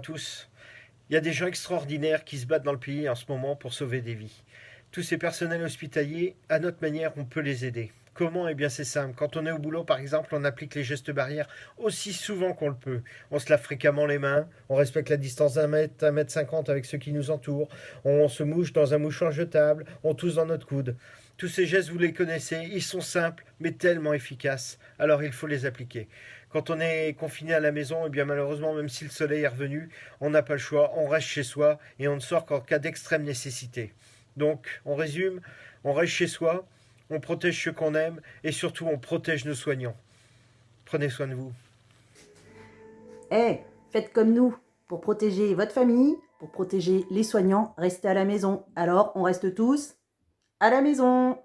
tous. Il y a des gens extraordinaires qui se battent dans le pays en ce moment pour sauver des vies. Tous ces personnels hospitaliers, à notre manière, on peut les aider. Comment? Eh bien c'est simple. Quand on est au boulot, par exemple, on applique les gestes barrières aussi souvent qu'on le peut. On se lave fréquemment les mains, on respecte la distance d'1 mètre 50 avec ceux qui nous entourent, on se mouche dans un mouchoir jetable, on tousse dans notre coude. Tous ces gestes, vous les connaissez, ils sont simples, mais tellement efficaces. Alors il faut les appliquer. Quand on est confiné à la maison, eh bien malheureusement, même si le soleil est revenu, on n'a pas le choix, on reste chez soi et on ne sort qu'en cas d'extrême nécessité. Donc, on résume, on reste chez soi, on protège ceux qu'on aime et surtout on protège nos soignants. Prenez soin de vous. Faites comme nous. Pour protéger votre famille, pour protéger les soignants, restez à la maison. Alors, on reste tous à la maison.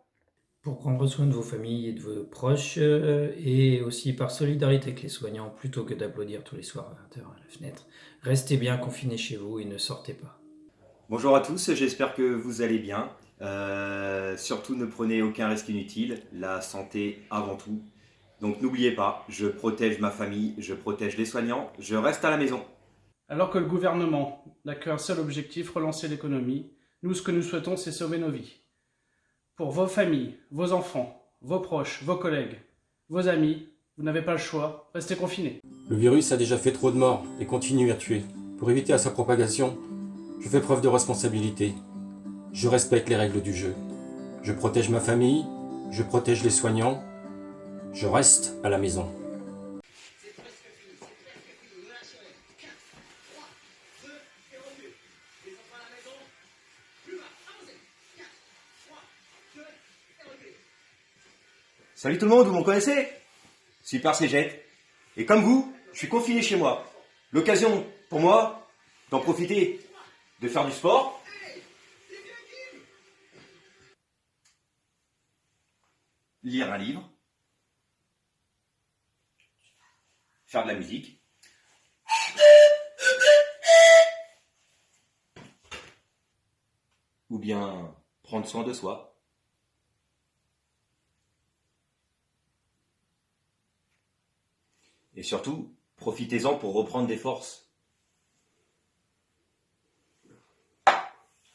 Pour prendre soin de vos familles et de vos proches, et aussi par solidarité avec les soignants, plutôt que d'applaudir tous les soirs à 20h à la fenêtre, restez bien confinés chez vous et ne sortez pas. Bonjour à tous, j'espère que vous allez bien. Surtout ne prenez aucun risque inutile, la santé avant tout. Donc n'oubliez pas, je protège ma famille, je protège les soignants, je reste à la maison. Alors que le gouvernement n'a qu'un seul objectif, relancer l'économie, nous ce que nous souhaitons c'est sauver nos vies. Pour vos familles, vos enfants, vos proches, vos collègues, vos amis, vous n'avez pas le choix, restez confinés. Le virus a déjà fait trop de morts et continue à tuer. Pour éviter sa propagation, je fais preuve de responsabilité. Je respecte les règles du jeu. Je protège ma famille, je protège les soignants, je reste à la maison. Salut tout le monde, vous me connaissez? Super Cégette. Et comme vous, je suis confiné chez moi. L'occasion pour moi d'en profiter, de faire du sport, lire un livre, faire de la musique, ou bien prendre soin de soi. Et surtout, profitez-en pour reprendre des forces.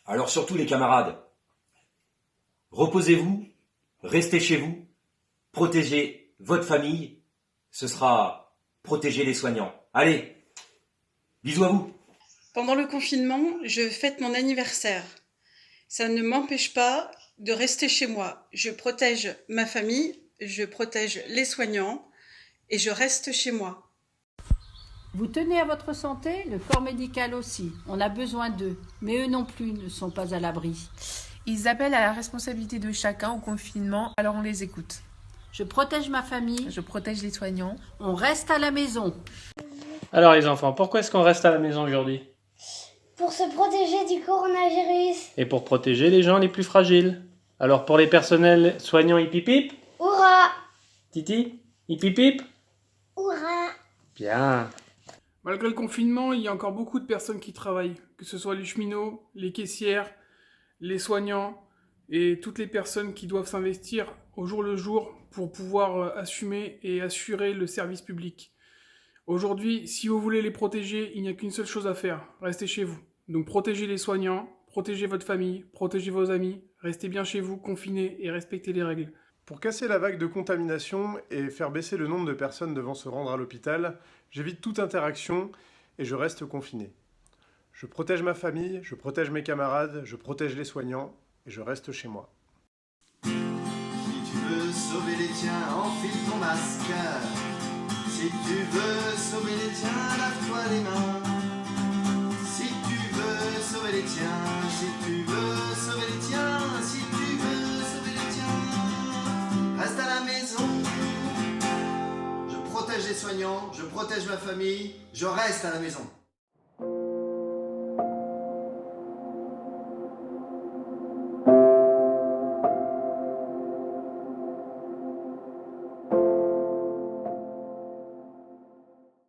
Alors surtout les camarades, reposez-vous, restez chez vous, protégez votre famille, ce sera protéger les soignants. Allez, bisous à vous. Pendant le confinement, je fête mon anniversaire. Ça ne m'empêche pas de rester chez moi. Je protège ma famille, je protège les soignants et je reste chez moi. Vous tenez à votre santé, le corps médical aussi. On a besoin d'eux, mais eux non plus ne sont pas à l'abri. Ils appellent à la responsabilité de chacun au confinement, alors on les écoute. Je protège ma famille. Je protège les soignants. On reste à la maison. Alors les enfants, pourquoi est-ce qu'on reste à la maison aujourd'hui? Pour se protéger du coronavirus. Et pour protéger les gens les plus fragiles. Alors pour les personnels soignants, hip hip hip? Hourra! Titi, hip hip hip? Hourra! Bien. Malgré le confinement, il y a encore beaucoup de personnes qui travaillent, que ce soit les cheminots, les caissières, les soignants et toutes les personnes qui doivent s'investir au jour le jour pour pouvoir assumer et assurer le service public. Aujourd'hui, si vous voulez les protéger, il n'y a qu'une seule chose à faire, restez chez vous. Donc protégez les soignants, protégez votre famille, protégez vos amis, restez bien chez vous, confinés et respectez les règles. Pour casser la vague de contamination et faire baisser le nombre de personnes devant se rendre à l'hôpital, j'évite toute interaction et je reste confiné. Je protège ma famille, je protège mes camarades, je protège les soignants et je reste chez moi. Si tu veux sauver les tiens, enfile ton masque. Si tu veux sauver les tiens, lave-toi les mains. Si tu veux sauver les tiens, si tu veux sauver les tiens, si tu veux sauver les tiens, reste à la maison. Je protège les soignants, je protège ma famille, je reste à la maison.